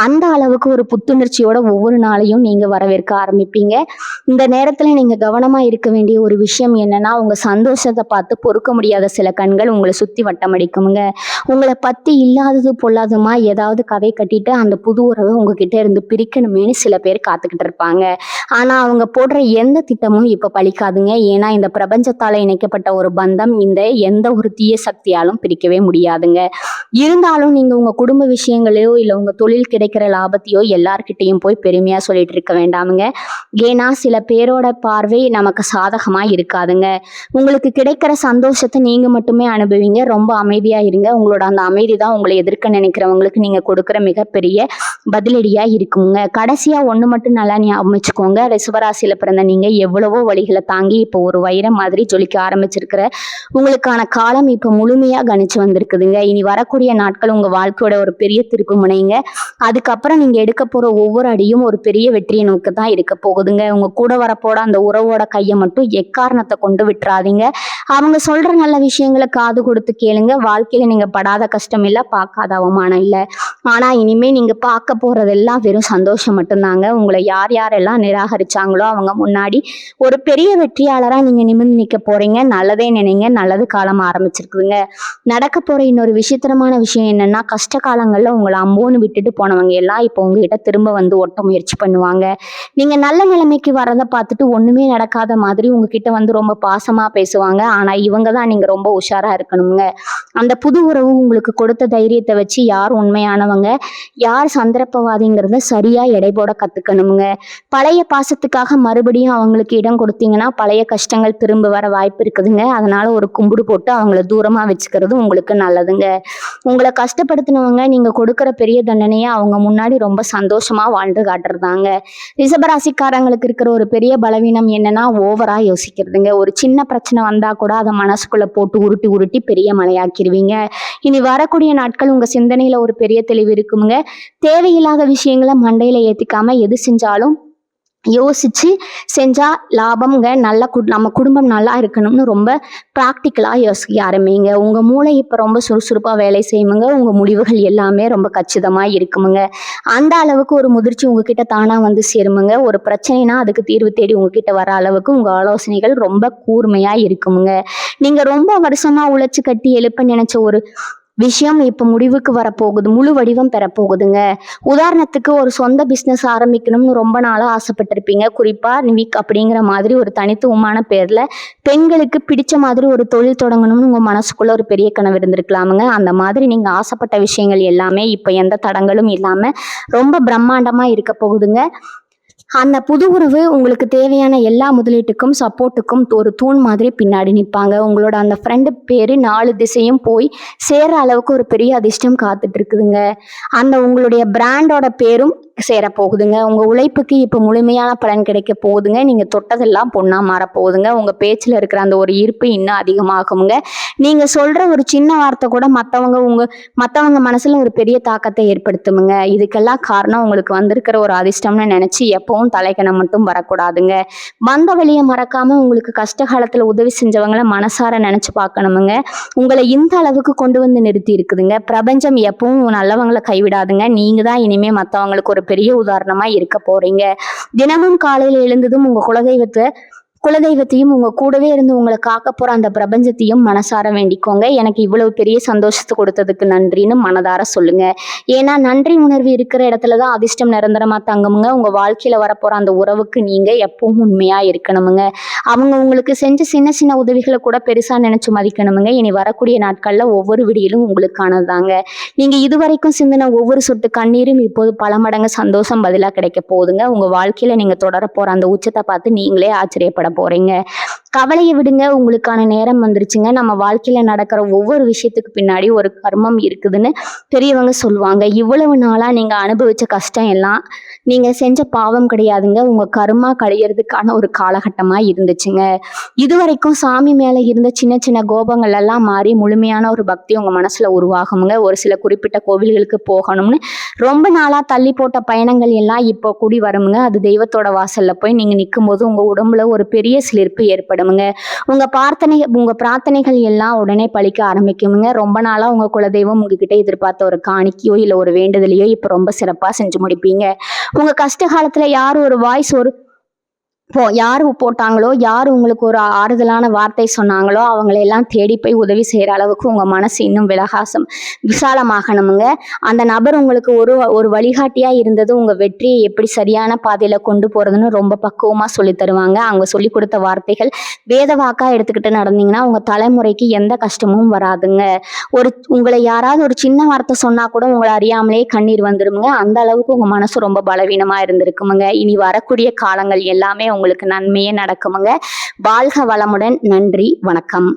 அந்த அளவுக்கு ஒரு புத்துணர்ச்சியோட ஒவ்வொரு நாளையும் நீங்க வரவேற்க ஆரம்பிப்பீங்க. இந்த நேரத்துல நீங்க கவனமா இருக்க வேண்டிய ஒரு விஷயம் என்னன்னா, உங்க சந்தோஷத்தை பார்த்து பொறுக்க முடியாத சில கண்கள் உங்களை சுத்தி வட்டமடிக்குமுங்க. உங்களை பத்தி இல்லாதது பொல்லாததுமா ஏதாவது கதை கட்டிட்டு அந்த புது உறவை உங்ககிட்ட இருந்து பிரிக்கணுமேனு சில பேர் காத்துக்கிட்டு இருப்பாங்க. ஆனா அவங்க போடுற எந்த திட்டமும் இப்ப பலிக்காதுங்க. ஏன்னா இந்த பிரபஞ்சத்தால இணைக்கப்பட்ட ஒரு பந்தம் இந்த எந்த ஒரு தீய சக்தியாலும் பிரிக்கவே முடியாதுங்க. இருந்தாலும் நீங்க உங்க குடும்ப விஷயங்களையோ இல்ல உங்க தொழில் கிடைக்கிற லாபத்தையோ எல்லார்கிட்டையும் போய் பெருமையா சொல்லிட்டு இருக்க வேண்டாமுங்க. ஏன்னா சில பேரோட பார்வை நமக்கு சாதகமா இருக்காதுங்க. உங்களுக்கு கிடைக்கிற சந்தோஷத்தை நீங்க மட்டுமே அனுபவிங்க. ரொம்ப அமைதியா இருங்க. உங்களோட அந்த அமைதி தான் உங்களை எதிர்க்க நினைக்கிறவங்களுக்கு நீங்க கொடுக்குற மிகப்பெரிய பதிலடியா இருக்குங்க. கடைசியா ஒண்ணு மட்டும் நல்லா ஞாபகம் வச்சுக்கோங்க. ரிஷபராசியில பிறந்த நீங்க எவ்வளவோ வழிகளை தாங்கி இப்போ ஒரு வைரம் மாதிரி ஜொலிக்க ஆரம்பிச்சிருக்கிற உங்களுக்கான காலம் இப்போ முழுமையா கணிச்சு வந்திருக்குதுங்க. இனி வரக்கூடிய நாட்கள் உங்க வாழ்க்கையோட ஒரு பெரிய திருப்பு முனைங்க. அதுக்கப்புறம் நீங்க எடுக்க போற ஒவ்வொரு அடியும் ஒரு பெரிய வெற்றியை நோக்கி தான் இருக்க போகுதுங்க. உங்க கூட வரப்போட அந்த உறவோட கையை மட்டும் எக்காரணத்தை கொண்டு விட்டுறாதீங்க. அவங்க சொல்ற நல்ல விஷயங்களை காது கொடுத்து கேளுங்க. வாழ்க்கையில நீங்க படாத கஷ்டம் இல்லை, பார்க்காத அவமானம் இல்லை. ஆனா இனிமே நீங்க பார்க்க போறதெல்லாம் வெறும் சந்தோஷம் மட்டும்தாங்க. உங்களை யார் யாரெல்லாம் நிராகரிச்சாங்களோ அவங்க முன்னாடி ஒரு பெரிய வெற்றியாளரா நீங்க நிமிர்ந்து நிக்க போறீங்க. நல்லதே நினைங்க. நல்லது காலம் ஆரம்பிச்சிருக்குதுங்க. நடக்க போற இன்னொரு விசித்திரமான விஷயம் என்னன்னா, கஷ்ட காலங்கள்ல உங்களை அம்போன்னு விட்டுட்டு போனவங்க எல்லாம் இப்போ உங்ககிட்ட திரும்ப வந்து ஒட்ட முயற்சி பண்ணுவாங்க. நீங்க நல்ல நிலைமைக்கு வரதை பார்த்துட்டு ஒண்ணுமே நடக்காத மாதிரி உங்ககிட்ட வந்து ரொம்ப பாசமா பேசுவாங்க. ஆனா இவங்க தான் நீங்க ரொம்ப உஷாரா இருக்கணுங்க. அந்த புது உறவு உங்களுக்கு கொடுத்த தைரியத்தை வச்சு யார் உண்மையானவங்க யார் சந்தர்ப்பவாதிங்கிறத சரியா எடை போட கத்துக்கணுங்க. பழைய பாசத்துக்காக மறுபடியும் அவங்களுக்கு இடம் கொடுத்தீங்கன்னா பழைய கஷ்டங்கள் திரும்ப வர வாய்ப்பு இருக்குதுங்க. அதனால ஒரு கும்பிடு போட்டு அவங்கள தூரமா வச்சுக்கிறது உங்களுக்கு நல்லதுங்க. உங்களை கஷ்டப்படுத்தினவங்க நீங்க கொடுக்கிற பெரிய தண்டனையை அவங்க முன்னாடி ரொம்ப சந்தோஷமா வாழ்ந்து காட்டுறதாங்க. ரிஷபராசிக்காரங்களுக்கு இருக்கிற ஒரு பெரிய பலவீனம் என்னன்னா, ஓவரா யோசிக்கிறதுங்க. ஒரு சின்ன பிரச்சனை வந்தா கூட அதை மனசுக்குள்ள போட்டு உருட்டி உருட்டி பெரிய மலையாக்கிடுவீங்க. இனி வரக்கூடிய நாட்கள் உங்க சிந்தனையில ஒரு பெரிய தெளிவு இருக்குங்க. தேவையில்லாத விஷயங்களை மண்டையில ஏத்திக்காம எது செஞ்சாலும் யோசிச்சு செஞ்சா லாபம்ங்க. நம்ம குடும்பம் நல்லா இருக்கணும்னு ரொம்ப ப்ராக்டிக்கலா யோசிக்க ஆரம்பிங்க. உங்க மூளை இப்ப ரொம்ப சுறுசுறுப்பா வேலை செய்யுமுங்க. உங்க முடிவுகள் எல்லாமே ரொம்ப கச்சிதமா இருக்குமுங்க. அந்த அளவுக்கு ஒரு முதிர்ச்சி உங்ககிட்ட தானா வந்து சேருமுங்க. ஒரு பிரச்சனைனா அதுக்கு தீர்வு தேடி உங்ககிட்ட வர அளவுக்கு உங்க ஆலோசனைகள் ரொம்ப கூர்மையா இருக்குமுங்க. நீங்க ரொம்ப வருஷமா உழைச்சு கட்டி எழுப்ப நினைச்ச ஒரு விஷயம் இப்ப முடிவுக்கு வரப்போகுது. முழு வடிவம் பெறப்போகுதுங்க. உதாரணத்துக்கு ஒரு சொந்த பிசினஸ் ஆரம்பிக்கணும்னு ரொம்ப நாளா ஆசைப்பட்டிருப்பீங்க. குறிப்பா நிவிக் அப்படிங்கிற மாதிரி ஒரு தனித்துவமான பேர்ல பெண்களுக்கு பிடிச்ச மாதிரி ஒரு தொழில் தொடங்கணும்னு உங்க மனசுக்குள்ள ஒரு பெரிய கனவு இருந்திருக்கலாமுங்க. அந்த மாதிரி நீங்க ஆசைப்பட்ட விஷயங்கள் எல்லாமே இப்ப எந்த தடங்களும் இல்லாம ரொம்ப பிரம்மாண்டமா இருக்க போகுதுங்க. அந்த புது உறவு உங்களுக்கு தேவையான எல்லா முதலீட்டுக்கும் சப்போர்ட்டுக்கும் ஒரு தூண் மாதிரி பின்னாடி நிற்பாங்க. உங்களோட அந்த ஃப்ரெண்டு பேரு 4 திசையும் போய் சேர்ற அளவுக்கு ஒரு பெரிய அதிர்ஷ்டம் காத்துட்டு இருக்குதுங்க. அந்த உங்களுடைய பிராண்டோட பேரும் சேர போகுதுங்க. உங்க உழைப்புக்கு இப்ப முழுமையான பலன் கிடைக்க போகுதுங்க. நீங்க தொட்டதெல்லாம் பொண்ணா மாற போகுதுங்க. உங்க பேச்சுல இருக்கிற அந்த ஒரு ஈர்ப்பு இன்னும் அதிகமாகுங்க. நீங்க சொல்ற ஒரு சின்ன வார்த்தை கூட மத்தவங்க மனசுல ஒரு பெரிய தாக்கத்தை ஏற்படுத்துமுங்க. இதுக்கெல்லாம் காரணம் உங்களுக்கு வந்திருக்கிற ஒரு அதிர்ஷ்டம்னு நினைச்சு எப்பவும் தலைக்கணம் மட்டும் வரக்கூடாதுங்க. வந்த வழியை மறக்காம உங்களுக்கு கஷ்ட காலத்துல உதவி செஞ்சவங்கள மனசார நினைச்சு பார்க்கணுமுங்க. உங்களை இந்த அளவுக்கு கொண்டு வந்து நிறுத்தி இருக்குதுங்க. பிரபஞ்சம் எப்பவும் நல்லவங்களை கைவிடாதுங்க. நீங்க தான் இனிமே மத்தவங்களுக்கு ஒரு பெரிய உதாரணமா இருக்க போறீங்க. தினமும் காலையில எழுந்ததும் உங்க குலதெய்வத்தையும் உங்க கூடவே இருந்து உங்களை காக்க போற அந்த பிரபஞ்சத்தையும் மனசார வேண்டிக்கோங்க. எனக்கு இவ்வளவு பெரிய சந்தோஷத்தை கொடுத்ததுக்கு நன்றின்னு மனதார சொல்லுங்க. ஏன்னா நன்றி உணர்வு இருக்கிற இடத்துலதான் அதிர்ஷ்டம் நிரந்தரமா தங்குமுங்க. உங்க வாழ்க்கையில வரப்போற அந்த உறவுக்கு நீங்க எப்பவும் உண்மையா இருக்கணுமுங்க. அவங்க உங்களுக்கு செஞ்ச சின்ன சின்ன உதவிகளை கூட பெருசா நினைச்சு மதிக்கணுமுங்க. இனி வரக்கூடிய நாட்கள்ல ஒவ்வொரு விடியிலும் உங்களுக்கானதாங்க. நீங்க இதுவரைக்கும் சிந்தின ஒவ்வொரு சொட்டு கண்ணீரும் இப்போது பல மடங்கு சந்தோஷம் பதிலா கிடைக்க போகுதுங்க. உங்க வாழ்க்கையில நீங்க தொடர போற அந்த உச்சத்தை பார்த்து நீங்களே ஆச்சரியப்பட போறீங்க. கவலையை விடுங்க, உங்களுக்கான நேரம் வந்துருச்சுங்க. நம்ம வாழ்க்கையில நடக்கிற ஒவ்வொரு விஷயத்துக்கு பின்னாடி ஒரு கர்மம் இருக்குதுன்னு பெரியவங்க சொல்லுவாங்க. இவ்வளவு நாளா நீங்க அனுபவிச்ச கஷ்டம் எல்லாம் நீங்க செஞ்ச பாவம் கிடையாதுங்க. உங்க கர்மா கழியறதுக்கான ஒரு காலகட்டமா இருந்துச்சுங்க. இதுவரைக்கும் சாமி மேல இருந்த சின்ன சின்ன கோபங்கள் எல்லாம் மாறி முழுமையான ஒரு பக்தி உங்க மனசுல உருவாகுங்க. ஒரு சில குறிப்பிட்ட கோவில்களுக்கு போகணும்னு ரொம்ப நாளா தள்ளி போட்ட பயணங்கள் எல்லாம் இப்போ கூடி வருமுங்க. அது தெய்வத்தோட வாசல்ல போய் நீங்க நிக்கும்போது உங்க உடம்புல ஒரு பெரிய சிலிர்ப்பு ஏற்படுமுங்க. உங்க பிரார்த்தனைகள் எல்லாம் உடனே பலிக்க ஆரம்பிக்குமுங்க. ரொம்ப நாளா உங்க குலதெய்வம் உங்ககிட்ட எதிர்பார்த்த ஒரு காணிக்கையோ இல்ல ஒரு வேண்டுதலையோ இப்ப ரொம்ப சிறப்பா செஞ்சு முடிப்பீங்க. உங்க கஷ்ட காலத்துல யார் ஒரு வாய்ஸ் ஒரு யாரு போட்டாங்களோ, யாரு உங்களுக்கு ஒரு ஆறுதலான வார்த்தை சொன்னாங்களோ, அவங்கள எல்லாம் தேடி போய் உதவி செய்யற அளவுக்கு உங்க மனசு இன்னும் விசாலமாகணுமுங்க. அந்த நபர் உங்களுக்கு ஒரு வழிகாட்டியா இருந்தது உங்க வெற்றியை எப்படி சரியான பாதையில கொண்டு போறதுன்னு ரொம்ப பக்குவமா சொல்லித் தருவாங்க. அவங்க சொல்லிக் கொடுத்த வார்த்தைகள் வேத வாக்கா எடுத்துக்கிட்டு நடந்தீங்கன்னா, உங்க தலைமுறைக்கு எந்த கஷ்டமும் வராதுங்க. உங்களை யாராவது ஒரு சின்ன வார்த்தை சொன்னா கூட உங்களை அறியாமலே கண்ணீர் வந்துருமுங்க. அந்த அளவுக்கு உங்க மனசு ரொம்ப பலவீனமா இருந்திருக்குமுங்க. இனி வரக்கூடிய காலங்கள் எல்லாமே உங்களுக்கு நன்மையே நடக்குமுங்க. வாழ்க வளமுடன். நன்றி, வணக்கம்.